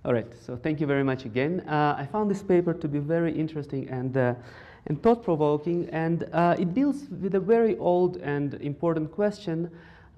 All right, so thank you very much again. I found this paper to be very interesting and thought-provoking, and it deals with a very old and important question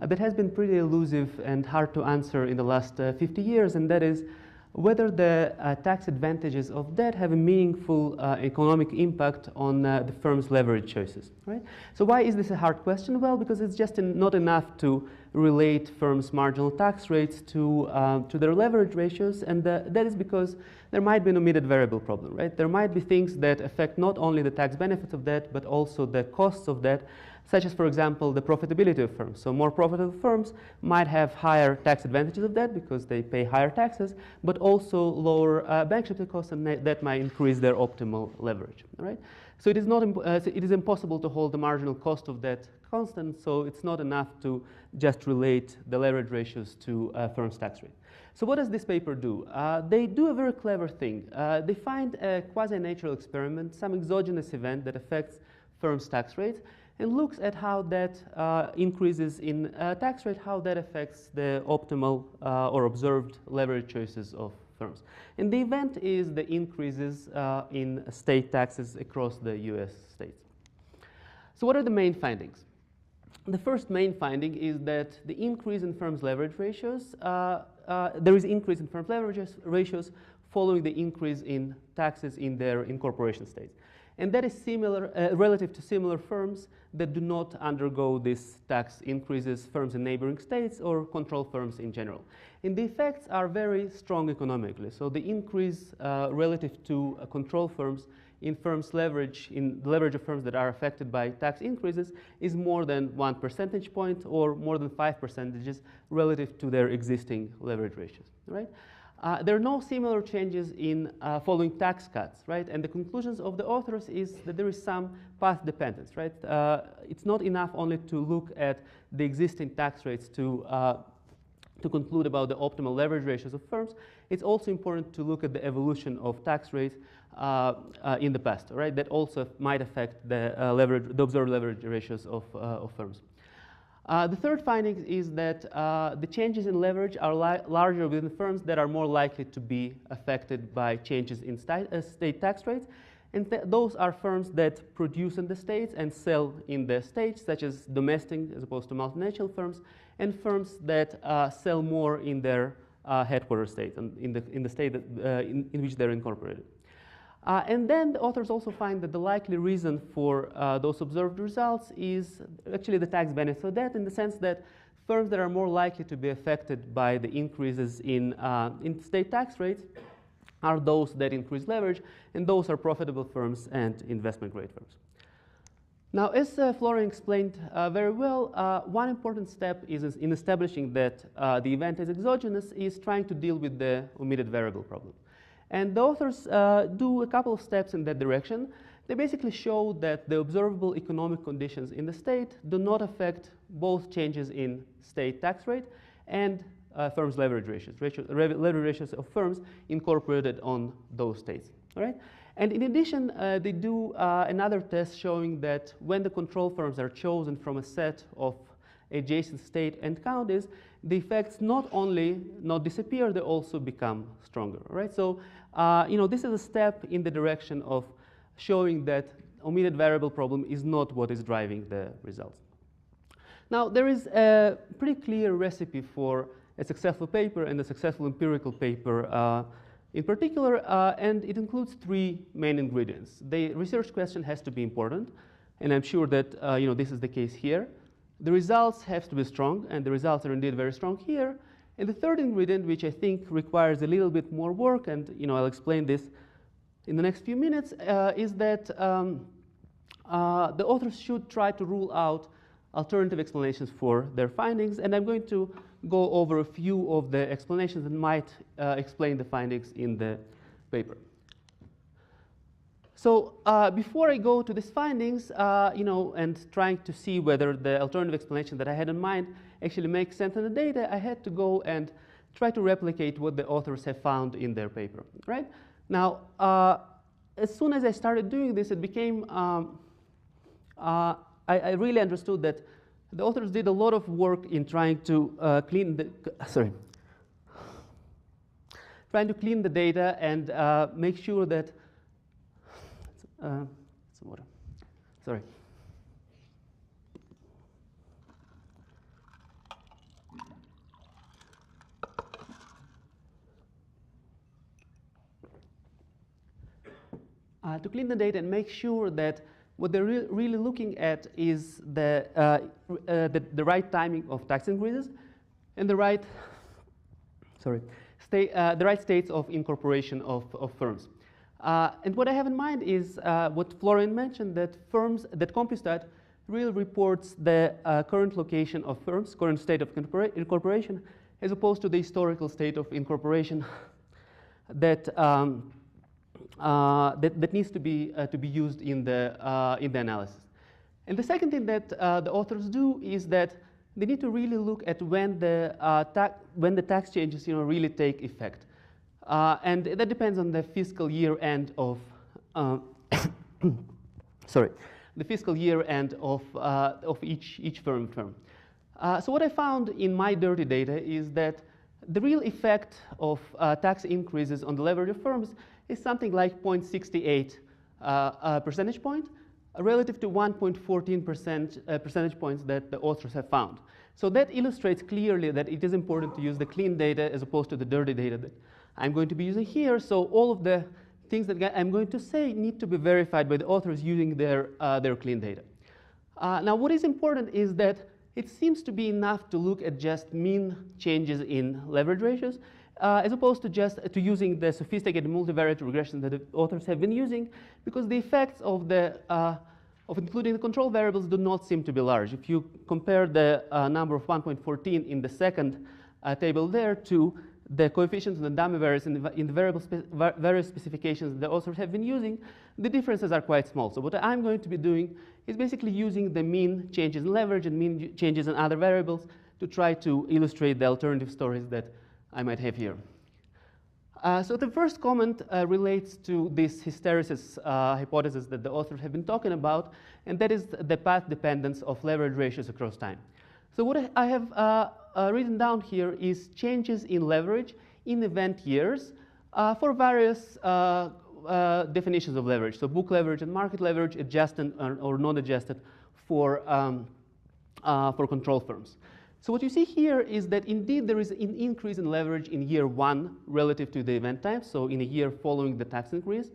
that has been pretty elusive and hard to answer in the last 50 years, and that is whether the tax advantages of debt have a meaningful economic impact on the firm's leverage choices, right? So why is this a hard question? Well, because it's just not enough to relate firms' marginal tax rates to their leverage ratios, and that is because there might be an omitted variable problem, right? There might be things that affect not only the tax benefits of debt, but also the costs of debt, such as, for example, the profitability of firms. So more profitable firms might have higher tax advantages of debt because they pay higher taxes, but also lower bankruptcy costs, and that might increase their optimal leverage, right? So it is impossible to hold the marginal cost of debt constant, so it's not enough to just relate the leverage ratios to firms' tax rate. So what does this paper do? They do a very clever thing. They find a quasi-natural experiment, some exogenous event that affects firms' tax rates, and looks at how that increases in tax rate, how that affects the optimal or observed leverage choices of firms. And the event is the increases in state taxes across the US states. So what are the main findings? The first main finding is that the increase in firms' leverage ratios, there is increase in firms' leverage ratios following the increase in taxes in their incorporation states. And that is similar, relative to similar firms that do not undergo these tax increases, firms in neighboring states or control firms in general. And the effects are very strong economically. So the increase relative to control firms in firms' leverage, in the leverage of firms that are affected by tax increases, is more than 1 percentage point or more than 5 percentages relative to their existing leverage ratios, right? There are no similar changes in following tax cuts, right? And the conclusions of the authors is that there is some path dependence, right? It's not enough only to look at the existing tax rates to conclude about the optimal leverage ratios of firms. It's also important to look at the evolution of tax rates in the past, right? That also might affect the observed leverage ratios of firms. The third finding is that the changes in leverage are larger within firms that are more likely to be affected by changes in state tax rates. And those are firms that produce in the states and sell in the states, such as domestic as opposed to multinational firms, and firms that sell more in their headquarters state, and in the state that, in which they're incorporated. And then the authors also find that the likely reason for those observed results is actually the tax benefit of debt, in the sense that firms that are more likely to be affected by the increases in state tax rates are those that increase leverage, and those are profitable firms and investment-grade firms. Now, as Florian explained very well, one important step is in establishing that the event is exogenous is trying to deal with the omitted variable problem. And the authors do a couple of steps in that direction. They basically show that the observable economic conditions in the state do not affect both changes in state tax rate and firms' leverage ratios, leverage ratios of firms incorporated on those states. All right? And in addition, they do another test showing that when the control firms are chosen from a set of adjacent state and counties, the effects not only not disappear, they also become stronger, right? So, this is a step in the direction of showing that omitted variable problem is not what is driving the results. Now, there is a pretty clear recipe for a successful paper and a successful empirical paper in particular, and it includes three main ingredients. The research question has to be important, and I'm sure that this is the case here. The results have to be strong, and the results are indeed very strong here. And the third ingredient, which I think requires a little bit more work, and I'll explain this in the next few minutes, is that the authors should try to rule out alternative explanations for their findings. And I'm going to go over a few of the explanations that might explain the findings in the paper. So before I go to these findings, and trying to see whether the alternative explanation that I had in mind actually makes sense in the data, I had to go and try to replicate what the authors have found in their paper, right? Now, as soon as I started doing this, it became, I really understood that the authors did a lot of work in trying to trying to clean the data and make sure that, some water, sorry. To clean the data and make sure that what they're really looking at is the right timing of tax increases and the right, the right states of incorporation of firms. And what I have in mind is what Florian mentioned, that Compustat really reports the current location of firms, current state of incorporation, as opposed to the historical state of incorporation that that needs to be used in the analysis. And the second thing that the authors do is that they need to really look at when the tax changes really take effect, and that depends on the fiscal year end of the fiscal year end of each firm. So what I found in my dirty data is that the real effect of tax increases on the leverage of firms is something like 0.68 percentage point relative to 1.14 percentage points that the authors have found. So that illustrates clearly that it is important to use the clean data as opposed to the dirty data that I'm going to be using here. So all of the things that I'm going to say need to be verified by the authors using their clean data. Now what is important is that it seems to be enough to look at just mean changes in leverage ratios, as opposed to just using the sophisticated multivariate regression that the authors have been using, because the effects of including the control variables do not seem to be large. If you compare the number of 1.14 in the second table there to the coefficients of the dummy variance in the various specifications the authors have been using, the differences are quite small. So what I'm going to be doing is basically using the mean changes in leverage and mean changes in other variables to try to illustrate the alternative stories that I might have here. So the first comment relates to this hysteresis hypothesis that the authors have been talking about, and that is the path dependence of leverage ratios across time. So what I have written down here is changes in leverage in event years for various definitions of leverage. So book leverage and market leverage, adjusted or non-adjusted for control firms. So what you see here is that indeed there is an increase in leverage in year one relative to the event time, so in a year following the tax increase.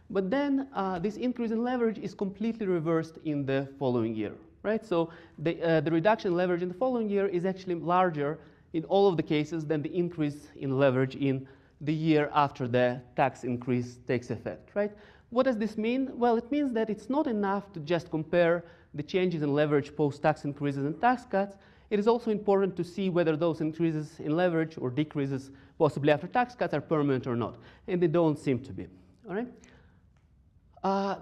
But then this increase in leverage is completely reversed in the following year, right? So the reduction in leverage in the following year is actually larger in all of the cases than the increase in leverage in the year after the tax increase takes effect, right? What does this mean? Well, it means that it's not enough to just compare the changes in leverage post-tax increases and tax cuts. It is also important to see whether those increases in leverage or decreases possibly after tax cuts are permanent or not, and they don't seem to be, all right?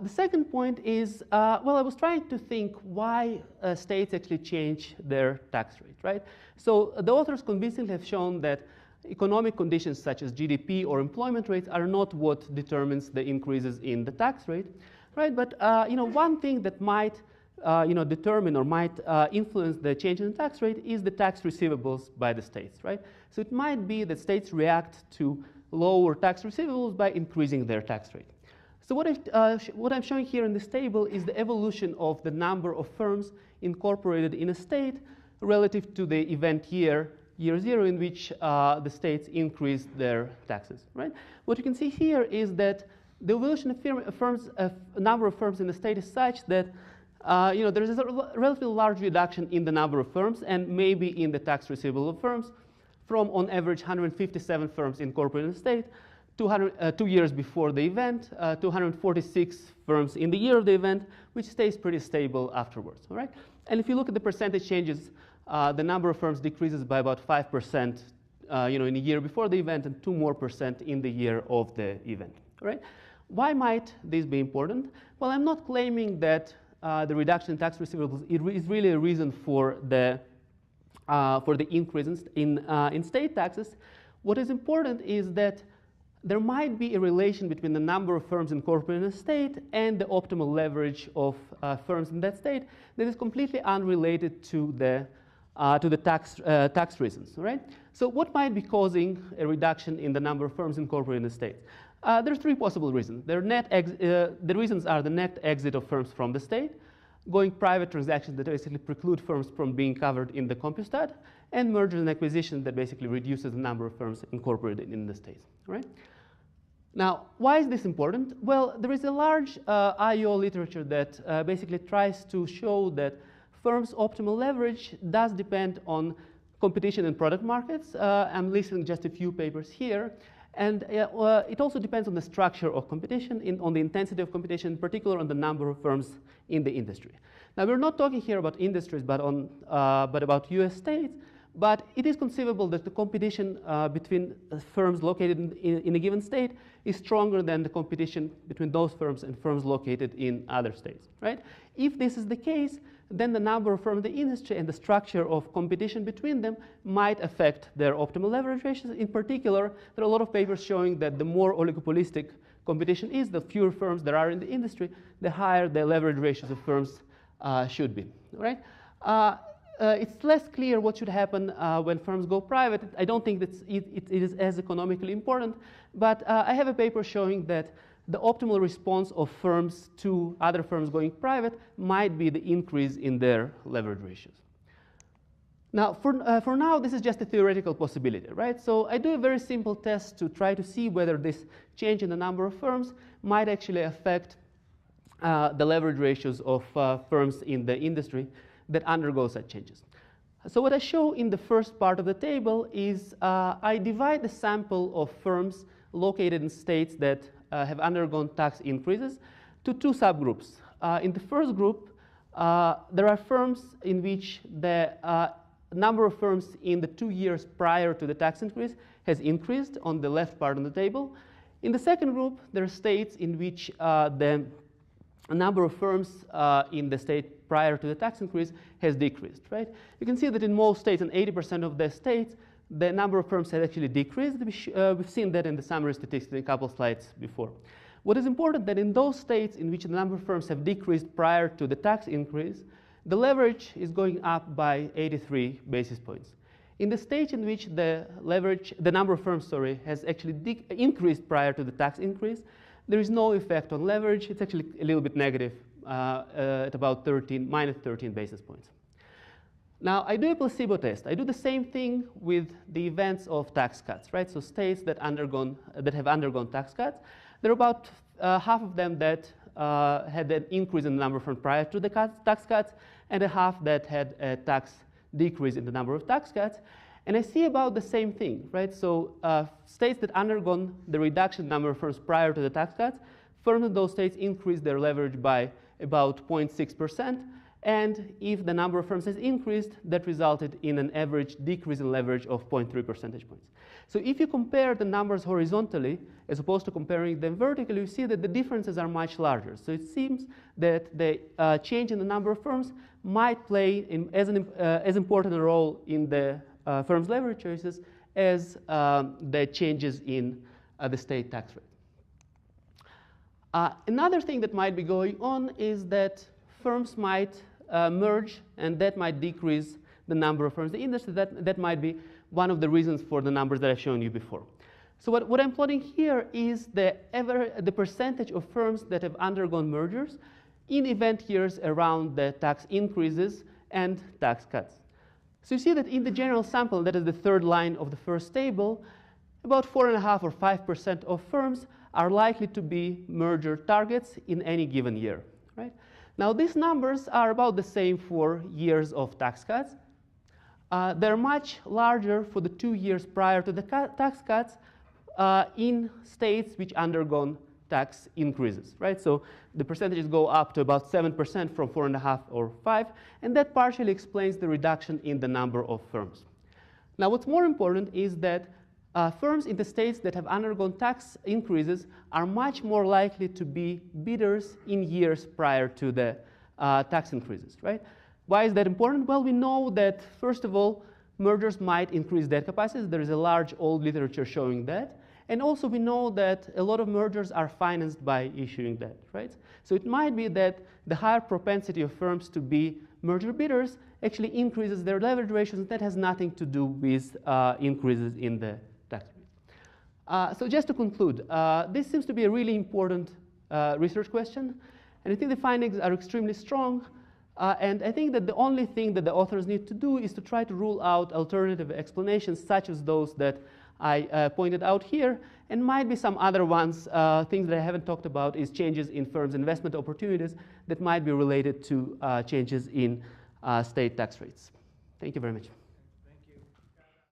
The second point is, well, I was trying to think why states actually change their tax rate, right? So the authors convincingly have shown that economic conditions such as GDP or employment rates are not what determines the increases in the tax rate, right? But one thing that might determine or might influence the change in the tax rate is the tax receivables by the states, right? So it might be that states react to lower tax receivables by increasing their tax rate. So what I'm showing here in this table is the evolution of the number of firms incorporated in a state relative to the event year zero, in which the states increased their taxes, right? What you can see here is that the evolution of number of firms in the state is such that there is a relatively large reduction in the number of firms and maybe in the tax receivable of firms from, on average, 157 firms incorporated in the state 2 years before the event, 246 firms in the year of the event, which stays pretty stable afterwards, all right? And if you look at the percentage changes, the number of firms decreases by about 5%, in a year before the event and 2% more in the year of the event, all right? Why might this be important? Well, I'm not claiming that the reduction in tax receivables is really a reason for the increase in state taxes. What is important is that there might be a relation between the number of firms incorporated in a state and the optimal leverage of firms in that state that is completely unrelated to the to the tax reasons, right? So what might be causing a reduction in the number of firms incorporated in the state? There's three possible reasons. The reasons are the net exit of firms from the state, going private transactions that basically preclude firms from being covered in the CompuStat, and mergers and acquisitions that basically reduces the number of firms incorporated in the state, right? Now, why is this important? Well, there is a large IO literature that basically tries to show that firms' optimal leverage does depend on competition in product markets. I'm listing just a few papers here. And it also depends on the structure of competition, on the intensity of competition, in particular on the number of firms in the industry. Now, we're not talking here about industries, but about US states. But it is conceivable that the competition between firms located in a given state is stronger than the competition between those firms and firms located in other states, right? If this is the case, then the number of firms in the industry and the structure of competition between them might affect their optimal leverage ratios. In particular, there are a lot of papers showing that the more oligopolistic competition is, the fewer firms there are in the industry, the higher the leverage ratios of firms should be, right? It's less clear what should happen when firms go private. I don't think that it is as economically important, but I have a paper showing that the optimal response of firms to other firms going private might be the increase in their leverage ratios. Now, for now, this is just a theoretical possibility, right? So I do a very simple test to try to see whether this change in the number of firms might actually affect the leverage ratios of firms in the industry that undergo such changes. So what I show in the first part of the table is I divide the sample of firms located in states that have undergone tax increases to two subgroups. In the first group, there are firms in which the number of firms in the 2 years prior to the tax increase has increased on the left part of the table. In the second group, there are states in which the number of firms in the state prior to the tax increase has decreased, right? You can see that in most states, in 80% of the states, the number of firms has actually decreased. We've seen that in the summary statistics a couple of slides before. What is important that in those states in which the number of firms have decreased prior to the tax increase, the leverage is going up by 83 basis points. In the states in which the number of firms, has actually increased prior to the tax increase, there is no effect on leverage. It's actually a little bit negative at about minus 13 basis points. Now, I do a placebo test. I do the same thing with the events of tax cuts, right? So states that have undergone tax cuts, there are about half of them that had an increase in the number of firms prior to the tax cuts, and a half that had a tax decrease in the number of tax cuts. And I see about the same thing, right? So states that undergone the reduction in number of firms prior to the tax cuts, firms in those states increase their leverage by about 0.6%. And if the number of firms has increased, that resulted in an average decrease in leverage of 0.3 percentage points. So if you compare the numbers horizontally, as opposed to comparing them vertically, you see that the differences are much larger. So it seems that the change in the number of firms might play as important a role in the firms' leverage choices as the changes in the state tax rate. Another thing that might be going on is that firms might merge, and that might decrease the number of firms in the industry. That might be one of the reasons for the numbers that I've shown you before. So what I'm plotting here is the percentage of firms that have undergone mergers in event years around the tax increases and tax cuts. So you see that in the general sample, that is the third line of the first table, about 4.5 or 5% of firms are likely to be merger targets in any given year, right? Now, these numbers are about the same for years of tax cuts. They're much larger for the 2 years prior to the tax cuts in states which undergone tax increases, right? So the percentages go up to about 7% from 4.5 or 5, and that partially explains the reduction in the number of firms. Now, what's more important is that firms in the states that have undergone tax increases are much more likely to be bidders in years prior to the tax increases, right? Why is that important? Well, we know that, first of all, mergers might increase debt capacities. There is a large old literature showing that. And also we know that a lot of mergers are financed by issuing debt, right? So it might be that the higher propensity of firms to be merger bidders actually increases their leverage ratios, and that has nothing to do with increases in the tax rate. So just to conclude, this seems to be a really important research question, and I think the findings are extremely strong. And I think that the only thing that the authors need to do is to try to rule out alternative explanations such as those that I pointed out here, and might be some other ones. Things that I haven't talked about is changes in firms' investment opportunities that might be related to changes in state tax rates. Thank you very much.